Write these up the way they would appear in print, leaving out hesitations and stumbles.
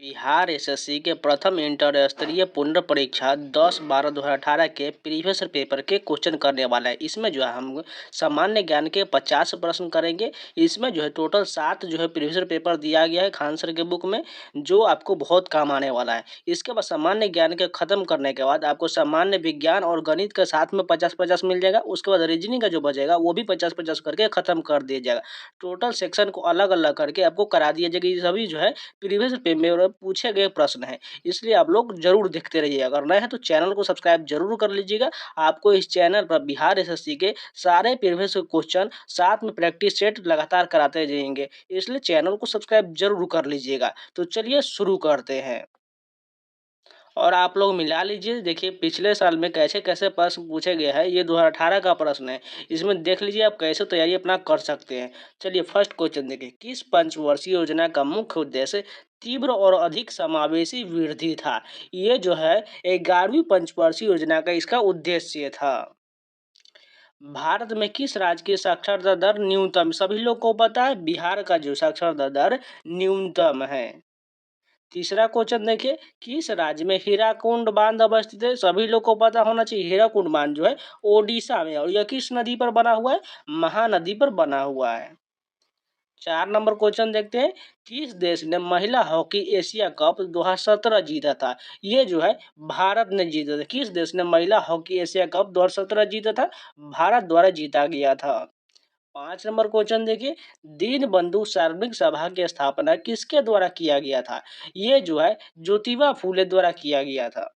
Bihar SSC के प्रथम inter स्तरीय पुनर्परीक्षा 10/12/2018 के प्रीवियस पेपर के क्वेश्चन करने वाला है। इसमें जो है हम सामान्य ज्ञान के 50 प्रश्न करेंगे। इसमें जो है टोटल 7 जो है प्रीवियस पेपर दिया गया है खान सर के बुक में, जो आपको बहुत काम आने वाला है। इसके बाद सामान्य ज्ञान के खत्म करने के बाद आपको सामान्य विज्ञान और गणित के साथ में 50-50 मिल जाएगा। उसके बाद रीजनिंग का जो बचेगा वो भी 50-50 करके खत्म कर दिया जाएगा। टोटल सेक्शन को अलग अलग करके आपको करा दिया जाएगा। ये सभी जो है प्रीवियस पेपर में पूछे गए प्रश्न हैं, इसलिए आप लोग जरूर देखते रहिए। अगर नए हैं तो चैनल को सब्सक्राइब जरूर कर लीजिएगा। आपको इस चैनल पर बिहार एसएससी के सारे प्रीवियस क्वेश्चन साथ में प्रैक्टिस सेट लगातार कराते जाएंगे, इसलिए चैनल को सब्सक्राइब जरूर कर लीजिएगा। तो चलिए शुरू करते हैं और आप लोग मिला लीजिए। देखिए पिछले साल में कैसे कैसे प्रश्न पूछे गए हैं, ये 2018 का प्रश्न है। इसमें देख लीजिए आप कैसे तैयारी अपना कर सकते हैं। चलिए फर्स्ट क्वेश्चन देखिए, किस पंचवर्षीय योजना का मुख्य उद्देश्य तीव्र और अधिक समावेशी वृद्धि था? ये जो है 11वीं पंचवर्षीय योजना का इसका उद्देश्य था। भारत में किस राज्य की साक्षरता दर न्यूनतम? सभी लोग को पता है बिहार का जो साक्षरता दर न्यूनतम है। तीसरा क्वेश्चन देखिए, किस राज्य में हीराकुंड बांध अवस्थित है? सभी लोग को पता होना चाहिए हीराकुंड बांध जो है ओडिशा में, और यह किस नदी पर बना हुआ है? महानदी पर बना हुआ है। 4 नंबर क्वेश्चन देखते हैं, किस देश ने महिला हॉकी एशिया कप 2017 जीता था? ये जो है भारत ने जीता था। किस देश ने महिला हॉकी एशिया कप 2017 जीता था? भारत द्वारा जीता गया था। 5 नंबर क्वेश्चन देखिए, दीनबंधु सार्वजनिक सभा की स्थापना किसके द्वारा किया गया था? ये जो है ज्योतिबा फूले द्वारा किया गया था।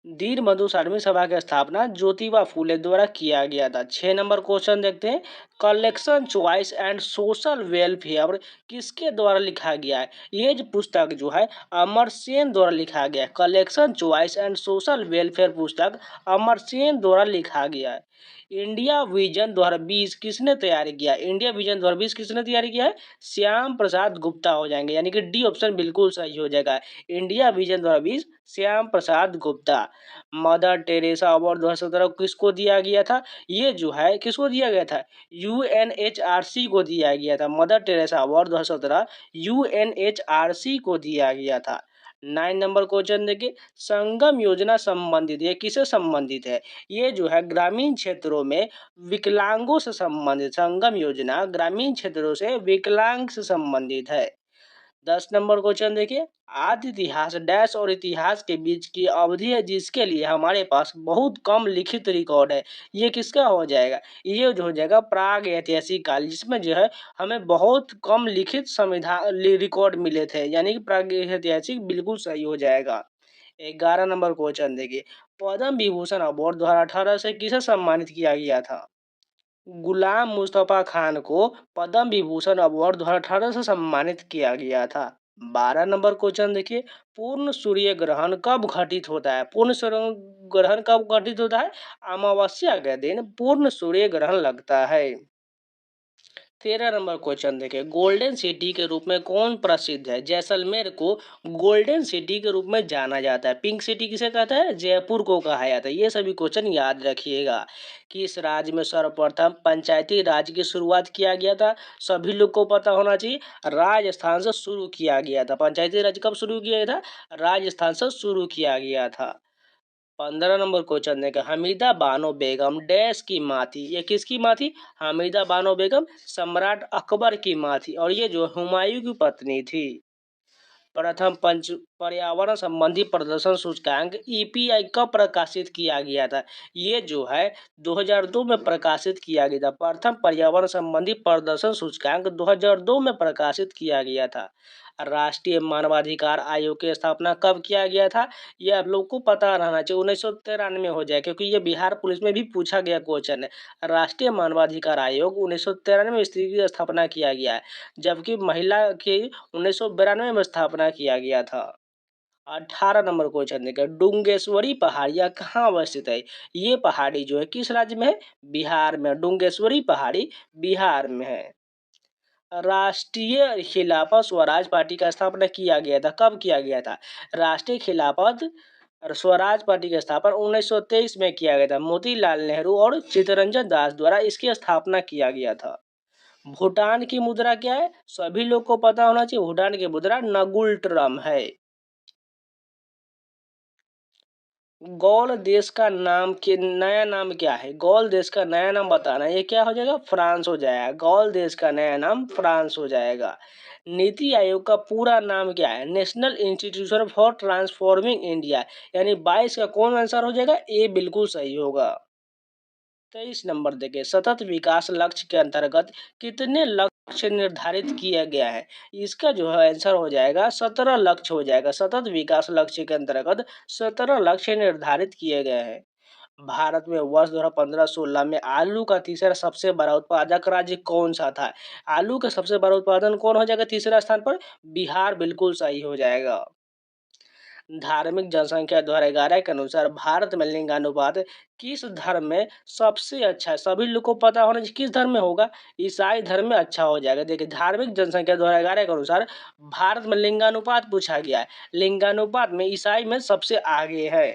दीनबंधु सार्वजनिक सभा की स्थापना ज्योतिबा फूले द्वारा किया गया था। 6 नंबर क्वेश्चन देखते हैं, collection choice and social welfare किसके द्वारा लिखा गया है? ये जो पुस्तक जो है अमरसेन द्वारा लिखा गया है। Collection choice and social welfare पुस्तक अमरसेन द्वारा लिखा गया है। इंडिया विजन 2020 किसने तैयार किया? इंडिया विजन 2020 किसने तैयार किया है? श्याम प्रसाद गुप्ता हो जाएंगे, यानी कि डी ऑप्शन बिल्कुल सही हो जाएगा। India vision 2020 Shyam Prasad Gupta. Mother Teresa award 2017 किसको दिया गया था? ये जो है किसको दिया गया था? यूएनएचआरसी को दिया गया था। मदर टेरेसा अवार्ड 2017 यूएनएचआरसी को दिया गया था। 9 नंबर क्वेश्चन देखिए, संगम योजना संबंधित ये किससे संबंधित है? ये जो है ग्रामीण क्षेत्रों में विकलांगों से संबंधित, संगम योजना ग्रामीण क्षेत्रों से विकलांग से संबंधित है। 10 नंबर क्वेश्चन देखिए, आदि इतिहास डैश और इतिहास के बीच की अवधि है जिसके लिए हमारे पास बहुत कम लिखित रिकॉर्ड है। ये किसका हो जाएगा? ये जो हो जाएगा प्राग ऐतिहासिक काल, जिसमें जो है हमें बहुत कम लिखित संविधान रिकॉर्ड मिले थे, यानी कि प्राग ऐतिहासिक बिल्कुल सही हो जाएगा। 11 नंबर क्वेश्चन देखिए, पद्म विभूषण अवार्ड 2018 से किसे सम्मानित किया गया था? गुलाम मुस्तफा खान को पद्म विभूषण अवार्ड 2018 से सम्मानित किया गया था। 12 नंबर क्वेश्चन देखिए, पूर्ण सूर्य ग्रहण कब घटित होता है? पूर्ण सूर्य ग्रहण कब घटित होता है? अमावस्या के दिन पूर्ण सूर्य ग्रहण लगता है। 13 नंबर क्वेश्चन देखिए, गोल्डन सिटी के रूप में कौन प्रसिद्ध है? जैसलमेर को गोल्डन सिटी के रूप में जाना जाता है। पिंक सिटी किसे कहता है? जयपुर को कहा जाता है। ये सभी क्वेश्चन याद रखिएगा। किस राज्य में सर्वप्रथम पंचायती राज की शुरुआत किया गया था? सभी लोग को पता होना चाहिए, राजस्थान से शुरू किया गया था। पंचायती राज कब शुरू किया गया था? राजस्थान से शुरू किया गया था। 15 नंबर क्वेश्चन देगा, हमीदा बानो बेगम डैश की माँ थी? ये किसकी माँ थी? हमीदा बानो बेगम सम्राट अकबर की माँ थी, और ये जो हुमायूं की पत्नी थी। प्रथम पंच पर्यावरण संबंधी प्रदर्शन सूचकांक ईपीआई कब प्रकाशित किया गया था? ये जो है 2002 में प्रकाशित किया गया था। प्रथम पर्यावरण संबंधी प्रदर्शन सूचकांक 2002 में प्रकाशित किया गया था। राष्ट्रीय मानवाधिकार आयोग की स्थापना कब किया गया था? ये आप लोग को पता रहना चाहिए, 1993 हो जाए, क्योंकि ये बिहार पुलिस में भी पूछा गया क्वेश्चन है। राष्ट्रीय मानवाधिकार आयोग 1993 में इसकी स्थापना किया गया है, जबकि महिला की 1992 में स्थापना किया गया था। 18 नंबर क्वेश्चन देखिए, डुंगेश्वरी पहाड़ियाँ कहाँ अवस्थित है? ये पहाड़ी जो है किस राज्य में है? बिहार में। डुंगेश्वरी पहाड़ी बिहार में है। राष्ट्रीय खिलाफत स्वराज पार्टी का स्थापना किया गया था। कब किया गया था? राष्ट्रीय खिलाफत स्वराज पार्टी का स्थापना 1923 में किया गया था। मोतीलाल नेहरू और चित्तरंजन दास द्वारा इसकी स्थापना किया गया था। भूटान की मुद्रा क्या है? सभी लोग को पता होना चाहिए, भूटान की मुद्रा नगुल ट्रम है। गौल देश का नाम के नया नाम क्या है? गौल देश का नया नाम बताना है। ये क्या हो जाएगा? फ्रांस हो जाएगा। गौल देश का नया नाम फ्रांस हो जाएगा। नीति आयोग का पूरा नाम क्या है? National institution for transforming India. यानी 22 का कौन आंसर हो जाएगा? ए बिल्कुल सही होगा। 23 नंबर देखिए, सतत विकास लक्ष्य के अंतर्गत कितने लक्ष्य निर्धारित किया गया है? इसका जो है आंसर हो जाएगा 17 लक्ष्य हो जाएगा। सतत विकास लक्ष्य के अंतर्गत 17 लक्ष्य निर्धारित किए गए हैं। भारत में वर्ष 2015-16 में आलू का तीसरा सबसे बड़ा उत्पादक राज्य कौन सा था? आलू का सबसे बड़ा उत्पादन कौन हो जाएगा तीसरा स्थान पर? बिहार बिल्कुल सही हो जाएगा। धार्मिक जनसंख्या 2011 के अनुसार भारत में लिंगानुपात किस धर्म में सबसे अच्छा है? सभी लोग को पता होना चाहिए किस धर्म में होगा? ईसाई धर्म में अच्छा हो जाएगा। देखिए, धार्मिक जनसंख्या 2011 के अनुसार भारत में लिंगानुपात पूछा गया है। लिंगानुपात में ईसाई में सबसे आगे है।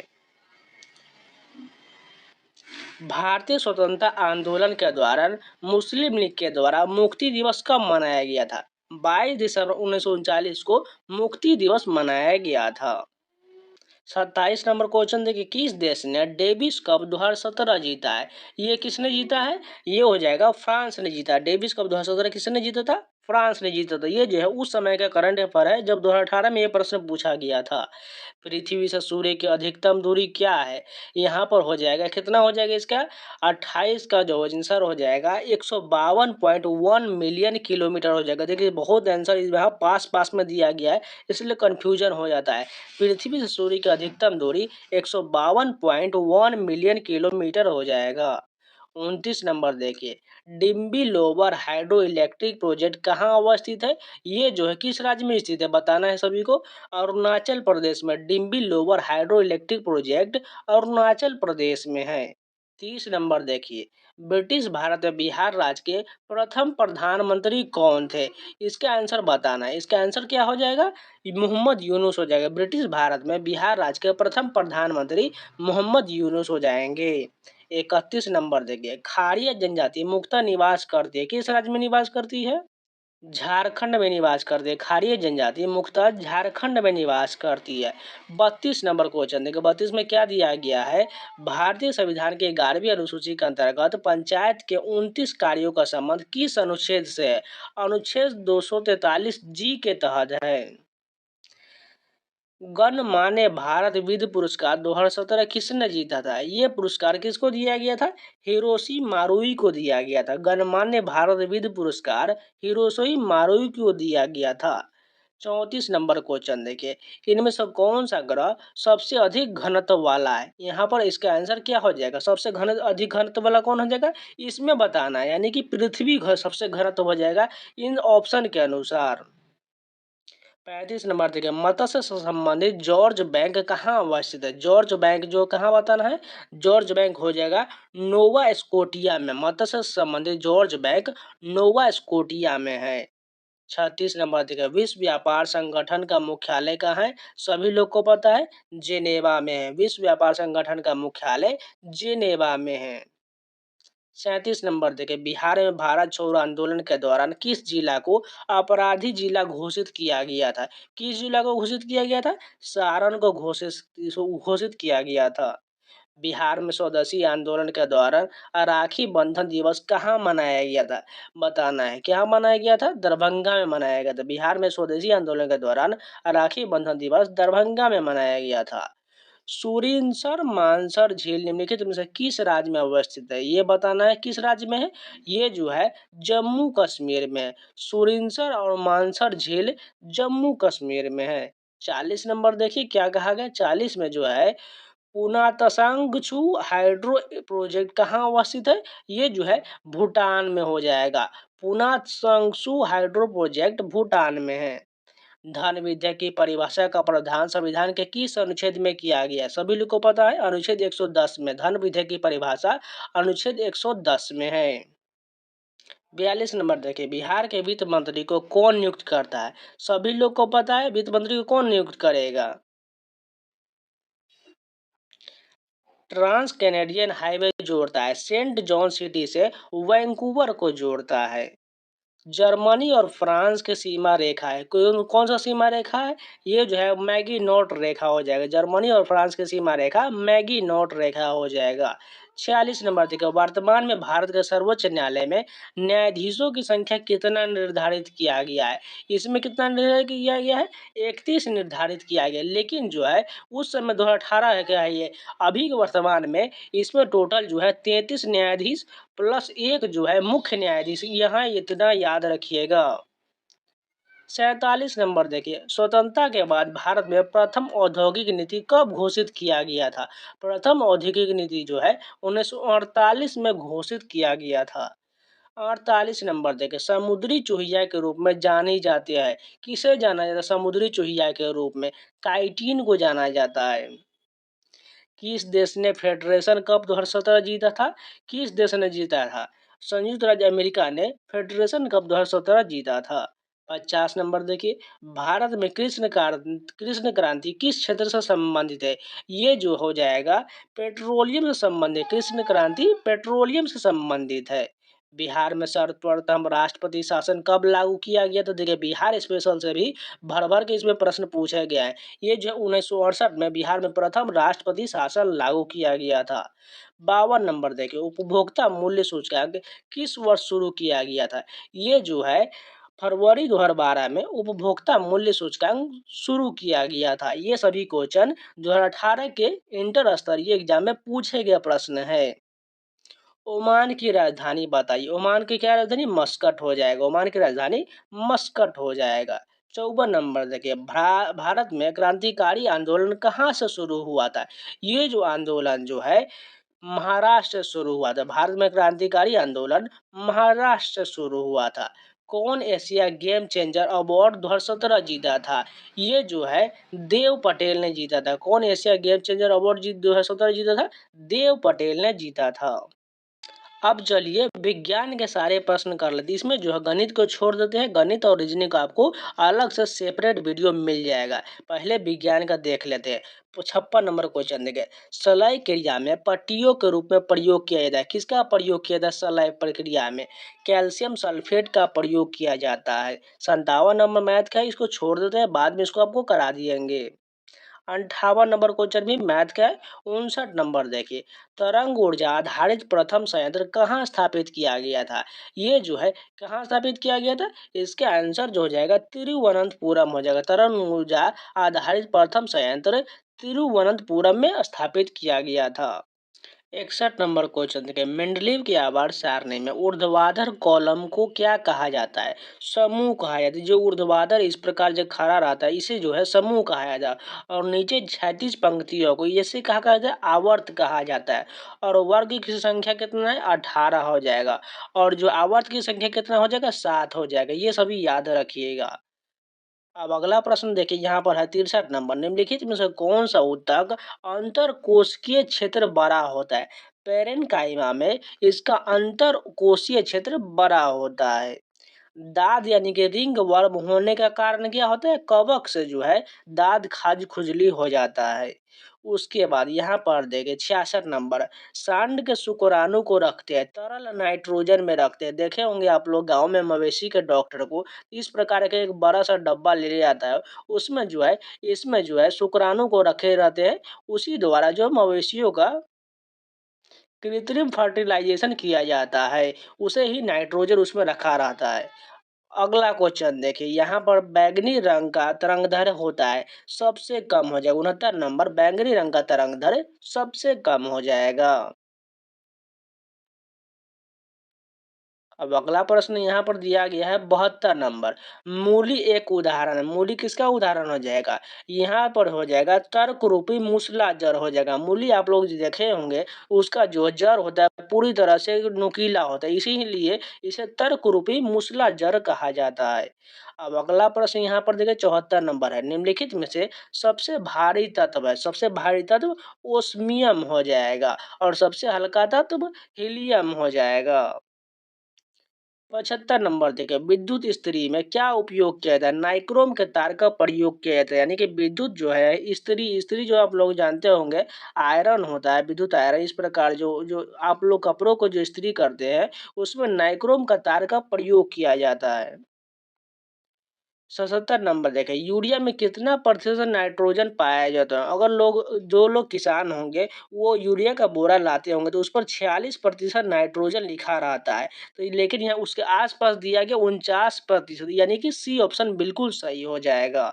भारतीय स्वतंत्रता आंदोलन के दौरान मुस्लिम लीग के द्वारा मुक्ति दिवस कब मनाया गया था? 22 दिसंबर 1939 को मुक्ति दिवस मनाया गया था। 27 नंबर क्वेश्चन देखिए, किस देश ने डेविस कप 2017 जीता है? ये किसने जीता है? ये हो जाएगा फ्रांस ने जीता। डेविस कप 2017 किसने जीता था? फ्रांस ने जीता था। ये जो है उस समय का करंट अफेयर है जब 2018 में ये प्रश्न पूछा गया था। पृथ्वी से सूर्य की अधिकतम दूरी क्या है? यहाँ पर हो जाएगा कितना हो जाएगा इसका? 28 का जो आंसर हो जाएगा 152.1 मिलियन किलोमीटर हो जाएगा। देखिए, बहुत आंसर यहाँ पास पास में दिया गया है, इसलिए कंफ्यूजन हो जाता है। पृथ्वी से सूर्य की अधिकतम दूरी 152.1 मिलियन किलोमीटर हो जाएगा। 29 नंबर देखिए, डिम्बी लोबर हाइड्रो इलेक्ट्रिक प्रोजेक्ट कहाँ अवस्थित है? ये जो है किस राज्य में स्थित है बताना है सभी को। अरुणाचल प्रदेश में डिम्बी लोबर hydro electric project Arunachal Pradesh में है। 30 नंबर देखिए, ब्रिटिश भारत में बिहार राज्य के प्रथम प्रधानमंत्री कौन थे? इसका आंसर बताना है। इसका आंसर क्या हो जाएगा? मोहम्मद यूनुस हो जाएगा। ब्रिटिश भारत में बिहार राज्य के प्रथम प्रधानमंत्री मोहम्मद यूनुस हो जाएंगे। 31 नंबर देखिए, खाड़िया जनजाति मुख्यतः निवास करती है किस राज्य में निवास करती है? झारखंड में निवास करती है। खाड़िया जनजाति मुख्यतः झारखंड में निवास करती है। 32 नंबर क्वेश्चन देखिए, 32 में क्या दिया गया है? भारतीय संविधान के 11वीं अनुसूची के अंतर्गत पंचायत के 29 कार्यों का संबंध किस अनुच्छेद से है? अनुच्छेद 243 जी के तहत है। गणमान्य भारत विधि पुरस्कार 2017 किसने जीता था? ये पुरस्कार किसको दिया गया था? हिरोशी मारुई को दिया गया था। गणमान्य भारत विधि पुरस्कार हिरोशी मारुई को दिया गया था। 34 नंबर क्वेश्चन देखिए, इनमें से कौन सा ग्रह सबसे अधिक घनत्व वाला है? यहाँ पर इसका आंसर क्या हो जाएगा? सबसे अधिक घनत्व वाला कौन हो जाएगा? इसमें बताना है, यानी कि पृथ्वी सबसे घनत्व हो जाएगा इन ऑप्शन के अनुसार। 35 नंबर देखिए, मत्स्य से संबंधित जॉर्ज बैंक कहाँ अवस्थित है? जॉर्ज बैंक जो कहाँ बताना है? जॉर्ज बैंक हो जाएगा नोवा स्कोटिया में। मत्स्य से संबंधित जॉर्ज बैंक नोवा स्कोटिया में है। 36 नंबर देखिए, विश्व व्यापार संगठन का मुख्यालय कहाँ है? सभी लोग को पता है, जेनेवा में है। विश्व व्यापार संगठन का मुख्यालय जेनेवा में है। 37 नंबर देखिए, बिहार में भारत छोड़ो आंदोलन के दौरान किस जिला को अपराधी जिला घोषित किया गया था? किस जिला को घोषित किया गया था? सारण को घोषित किया गया था। बिहार में स्वदेशी आंदोलन के दौरान राखी बंधन दिवस कहाँ मनाया गया था? बताना है। क्या मनाया गया था? दरभंगा में मनाया गया था। बिहार में स्वदेशी आंदोलन के दौरान राखी बंधन दिवस दरभंगा में मनाया गया था। सुरिनसर मानसर झील निम्नलिखित में से किस राज्य में अवस्थित है? ये बताना है किस राज्य में है? ये जो है जम्मू कश्मीर में है। सुरिनसर और मानसर झील जम्मू कश्मीर में है। 40 नंबर देखिए, क्या कहा गया? 40 में जो है पुनातसांगछू हाइड्रो प्रोजेक्ट कहाँ अवस्थित है? ये जो है भूटान में हो जाएगा। पुनातसांगछू हाइड्रो प्रोजेक्ट भूटान में है। धन विधेयक की परिभाषा का प्रावधान संविधान के किस अनुच्छेद में किया गया है? सभी लोग को पता है, अनुच्छेद 110 में। धन विधेयक की परिभाषा अनुच्छेद 110 में है। 42 नंबर देखिए, बिहार के वित्त मंत्री को कौन नियुक्त करता है? सभी लोग को पता है, वित्त मंत्री को कौन नियुक्त करेगा? ट्रांस कैनेडियन हाईवे जोड़ता है सेंट जॉन सिटी से वैंकूवर को जोड़ता है। जर्मनी और फ्रांस की सीमा रेखा है। कौन कौन सा सीमा रेखा है? ये जो है मैगिनोट रेखा हो जाएगा। जर्मनी और फ्रांस की सीमा रेखा मैगिनोट रेखा हो जाएगा। 46 नंबर देखिए, वर्तमान में भारत के सर्वोच्च न्यायालय में न्यायाधीशों की संख्या कितना निर्धारित किया गया है? इसमें कितना निर्धारित किया गया है? 31 निर्धारित किया गया, लेकिन जो है उस समय 2018 है क्या है ये, अभी के वर्तमान में इसमें टोटल जो है 33 न्यायाधीश प्लस एक जो है मुख्य न्यायाधीश, यहाँ इतना याद रखिएगा। 47 नंबर देखिए, स्वतंत्रता के बाद भारत में प्रथम औद्योगिक नीति कब घोषित किया गया था? प्रथम औद्योगिक नीति जो है 1948 में घोषित किया गया था। 48 नंबर देखिए, समुद्री चूहिया के रूप में जानी जाती है। किसे जाना जाता है समुद्री चूहिया के रूप में? काइटिन को जाना जाता है। किस देश ने फेडरेशन कप 2017 जीता था? किस देश ने जीता था? संयुक्त राज्य अमेरिका ने फेडरेशन कप 2017 जीता था। 50 नंबर देखिए, भारत में कृष्ण क्रांति किस क्षेत्र से संबंधित है? ये जो हो जाएगा पेट्रोलियम से संबंधित, कृष्ण क्रांति पेट्रोलियम से संबंधित है। बिहार में सर्वप्रथम राष्ट्रपति शासन कब लागू किया गया? तो देखिए, बिहार स्पेशल से भी भर भर के इसमें प्रश्न पूछा गया है। ये जो 1968 में बिहार में प्रथम राष्ट्रपति शासन लागू किया गया था। 52 नंबर देखिए, उपभोक्ता मूल्य सूचकांक किस वर्ष शुरू किया गया था? ये जो है फरवरी 2012 में उपभोक्ता मूल्य सूचकांक शुरू किया गया था। ये सभी क्वेश्चन 2018 के इंटर स्तरीय एग्जाम में पूछे गए प्रश्न है। ओमान की राजधानी बताइए। ओमान की क्या राजधानी? मस्कट हो जाएगा। ओमान की राजधानी मस्कट हो जाएगा। 54 नंबर देखिए, भारत में क्रांतिकारी आंदोलन कहाँ से शुरू हुआ था? ये जो आंदोलन जो है महाराष्ट्र से शुरू हुआ था। भारत में क्रांतिकारी आंदोलन महाराष्ट्र से शुरू हुआ था। कौन एशिया गेम चेंजर अवार्ड 2017 जीता था? ये जो है देव पटेल ने जीता था। कौन एशिया गेम चेंजर अवार्ड 2017 जीता था? देव पटेल ने जीता था। अब चलिए विज्ञान के सारे प्रश्न कर लेते हैं। इसमें जो है गणित को छोड़ देते हैं। गणित और रीजनिंग का आपको अलग से सेपरेट वीडियो मिल जाएगा। पहले विज्ञान का देख लेते हैं। 56 नंबर क्वेश्चन देखें, सलाई क्रिया में पट्टियों के रूप में प्रयोग किया जाता है। किसका प्रयोग किया जाता है सलाई प्रक्रिया में? कैल्शियम सल्फेट का प्रयोग किया जाता है। 57 नंबर मैथ का है, इसको छोड़ देते हैं, बाद में इसको आपको करा दिएंगे। 58 नंबर क्वेश्चन भी मैथ का है। 59 नंबर देखिए, तरंग ऊर्जा आधारित प्रथम संयंत्र कहाँ स्थापित किया गया था? ये जो है कहाँ स्थापित किया गया था? इसके आंसर जो हो जाएगा तिरुवनंतपुरम हो जाएगा। तरंग ऊर्जा आधारित प्रथम संयंत्र तिरुवनंतपुरम में स्थापित किया गया था। 61 नंबर क्वेश्चन देखिए, मेंडलीव की आवाज सारणी में ऊर्ध्वाधर कॉलम को क्या कहा जाता है? समूह कहा जाता है। जो ऊर्ध्वाधर इस प्रकार जो खड़ा रहता है इसे जो है समूह कहा जाता है, और नीचे क्षैतिज पंक्तियों को इसे कहा जाता है आवर्त कहा जाता है। और वर्ग की संख्या कितना है? 18 हो जाएगा। और जो आवर्त की संख्या कितना हो जाएगा? 7 हो जाएगा। ये सभी याद रखिएगा। अब अगला प्रश्न देखिए, यहाँ पर है 63 नंबर, निम्नलिखित में से कौन सा ऊतक अंतर कोशिकीय क्षेत्र बड़ा होता है? पेरेन्काइमा में इसका अंतर कोशीय क्षेत्र बड़ा होता है। दाद यानी कि रिंग वर्म होने का कारण क्या होता है? कवक से जो है दाद खाज खुजली हो जाता है। उसके बाद यहाँ पर देखे 66 नंबर, सांड के शुक्राणु को रखते हैं तरल नाइट्रोजन में रखते हैं। देखे होंगे आप लोग गांव में मवेशी के डॉक्टर को इस प्रकार का एक बड़ा सा डब्बा ले जाता है, उसमें जो है इसमें जो है शुक्राणु को रखे रहते हैं। उसी द्वारा जो मवेशियों का कृत्रिम फर्टिलाइजेशन किया जाता है, उसे ही नाइट्रोजन उसमें रखा रहता है। अगला क्वेश्चन देखिए, यहाँ पर बैंगनी रंग का तरंगदैर्घ्य होता है सबसे कम हो जाएगा। 69 नंबर, बैंगनी रंग का तरंगदैर्घ्य सबसे कम हो जाएगा। अब अगला प्रश्न यहाँ पर दिया गया है 72 नंबर, मूली एक उदाहरण है। मूली किसका उदाहरण हो जाएगा? यहाँ पर हो जाएगा तर्क रूपी मूसला जड़ हो जाएगा। मूली आप लोग देखे होंगे, उसका जो जड़ होता है पूरी तरह से नुकीला होता है, इसीलिए इसे तर्क रूपी मूसला जड़ कहा जाता है। अब अगला प्रश्न यहाँ पर देखिए 74 नंबर है, निम्नलिखित में से सबसे भारी तत्व है। सबसे भारी तत्व ओस्मियम हो जाएगा, और सबसे हल्का तत्व हीलियम हो जाएगा। 75 नंबर देखिए, विद्युत इस्त्री में क्या उपयोग किया जाता है? नाइक्रोम के तार का प्रयोग किया जाता है, यानी कि विद्युत जो है इस्त्री इस्त्री जो आप लोग जानते होंगे, आयरन होता है, विद्युत आयरन। इस प्रकार जो जो आप लोग कपड़ों को जो इस्त्री करते हैं, उसमें नाइक्रोम का तार का प्रयोग किया जाता है। 77 नंबर देखें, यूरिया में कितना प्रतिशत नाइट्रोजन पाया जाता है? अगर जो लोग किसान होंगे, वो यूरिया का बोरा लाते होंगे, तो उस पर 46% नाइट्रोजन लिखा रहता है। तो लेकिन यहाँ उसके आसपास दिया गया 49%, यानी कि सी ऑप्शन बिल्कुल सही हो जाएगा।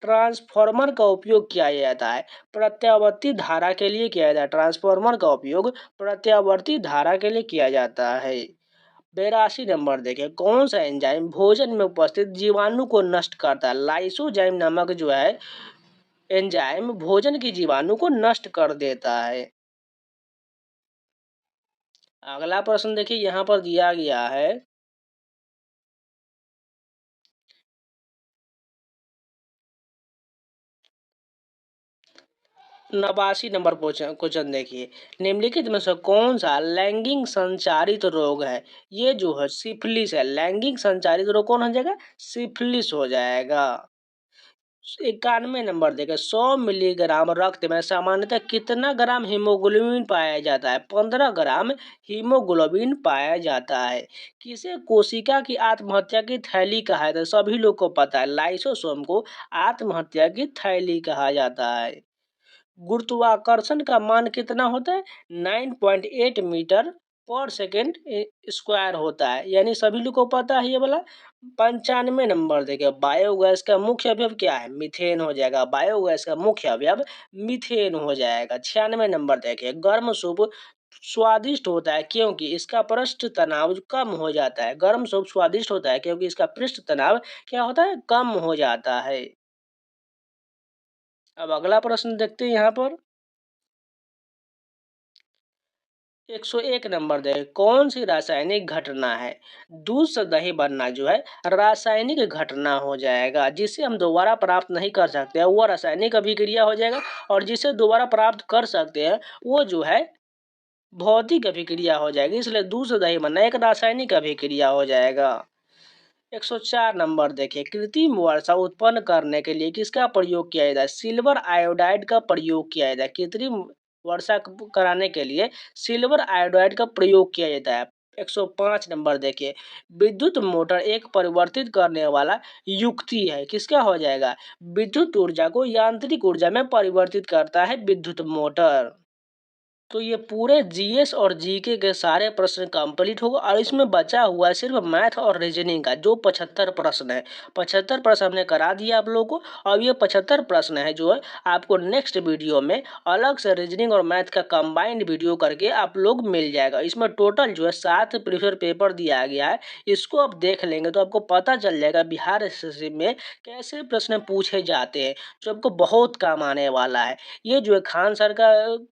ट्रांसफार्मर का उपयोग किया जाता है प्रत्यावर्ती धारा के लिए किया जाता है। ट्रांसफार्मर का उपयोग प्रत्यावर्ती धारा के लिए किया जाता है। 82 नंबर देखें, कौन सा एंजाइम भोजन में उपस्थित जीवाणु को नष्ट करता है? लाइसोजाइम नामक जो है एंजाइम भोजन की जीवाणु को नष्ट कर देता है। अगला प्रश्न देखिए, यहाँ पर दिया गया है, 89 नंबर क्वेश्चन देखिए, निम्नलिखित में से कौन सा लैंगिक संचारित रोग है? ये जो है सिफिलिस है। लैंगिक संचारित रोग कौन हो जाएगा? सिफिलिस हो जाएगा। 91 नंबर देखें, 100 मिलीग्राम रक्त में सामान्यतः कितना ग्राम हीमोग्लोबिन पाया जाता है? 15 ग्राम हीमोग्लोबिन पाया जाता है। किसे कोशिका की आत्महत्या की थैली कहा जाता है? सभी लोग को पता है, लाइसोसोम को आत्महत्या की थैली कहा जाता है। गुरुत्वाकर्षण का मान कितना होता है? 9.8 मीटर पर सेकेंड स्क्वायर होता है, यानी सभी लोग को पता है ये वाला। 95 नंबर देखिए, बायोगैस का मुख्य अवयव क्या है? मीथेन हो जाएगा। बायोगैस का मुख्य अवयव मीथेन हो जाएगा। 96 नंबर देखिए, गर्म सूप स्वादिष्ट होता है क्योंकि इसका पृष्ठ तनाव कम हो जाता है। गर्म सूप स्वादिष्ट होता है क्योंकि इसका पृष्ठ तनाव क्या होता है? कम हो जाता है। अब अगला प्रश्न देखते हैं यहाँ पर, 101 नंबर दे, कौन सी रासायनिक घटना है? दूध से दही बनना जो है रासायनिक घटना हो जाएगा, जिसे हम दोबारा प्राप्त नहीं कर सकते हैं, वो रासायनिक अभिक्रिया हो जाएगा। और जिसे दोबारा प्राप्त कर सकते हैं, वो जो है भौतिक अभिक्रिया हो जाएगी। इसलिए दूध से दही बनना एक रासायनिक अभिक्रिया हो जाएगा। 104 नंबर देखिए, कृत्रिम वर्षा उत्पन्न करने के लिए किसका प्रयोग किया जाता है? सिल्वर आयोडाइड का प्रयोग किया जाता है। कृत्रिम वर्षा कराने के लिए सिल्वर आयोडाइड का प्रयोग किया जाता है। 105 नंबर देखिए, विद्युत मोटर एक परिवर्तित करने वाला युक्ति है। किसका हो जाएगा? विद्युत ऊर्जा को यांत्रिक ऊर्जा में परिवर्तित करता है विद्युत मोटर। तो ये पूरे जीएस और जीके के सारे प्रश्न कंप्लीट होगा, और इसमें बचा हुआ है सिर्फ मैथ और रीजनिंग का, जो 75 प्रश्न है। 75 प्रश्न हमने करा दिया आप लोगों को। अब ये 75 प्रश्न है जो है आपको नेक्स्ट वीडियो में अलग से रीजनिंग और मैथ का कंबाइंड वीडियो करके आप लोग मिल जाएगा। इसमें टोटल जो है 7 प्रीवियस पेपर दिया गया है। इसको आप देख लेंगे तो आपको पता चल जाएगा बिहार एसएससी में कैसे प्रश्न पूछे जाते हैं, जो आपको बहुत काम आने वाला है। ये जो है खान सर का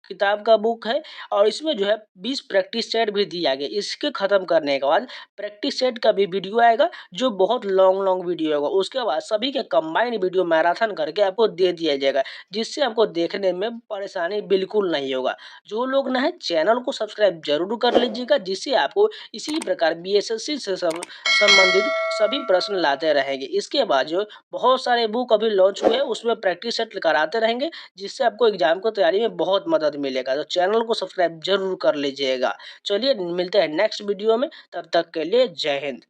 किताब का बुक है, और इसमें जो है 20 प्रैक्टिस सेट भी दिया गया। इसके खत्म करने के बाद प्रैक्टिस सेट का भी वीडियो आएगा, जो बहुत लॉन्ग लॉन्ग वीडियो होगा। उसके बाद सभी के कंबाइंड वीडियो मैराथन करके आपको दे दिया जाएगा, जिससे आपको देखने में परेशानी बिल्कुल नहीं होगा। जो लोग ना है, चैनल को सब्सक्राइब जरूर कर लीजिएगा, जिससे आपको इसी प्रकार बीएसएससी से संबंधित सभी प्रश्न लाते रहेंगे। इसके बाद जो बहुत सारे बुक अभी लॉन्च हुए हैं, उसमें प्रैक्टिस सेट कराते रहेंगे, जिससे आपको एग्जाम को तैयारी में बहुत मदद मिलेगा। तो चैनल को सब्सक्राइब जरूर कर लीजिएगा। चलिए मिलते हैं नेक्स्ट वीडियो में, तब तक के लिए जय हिंद।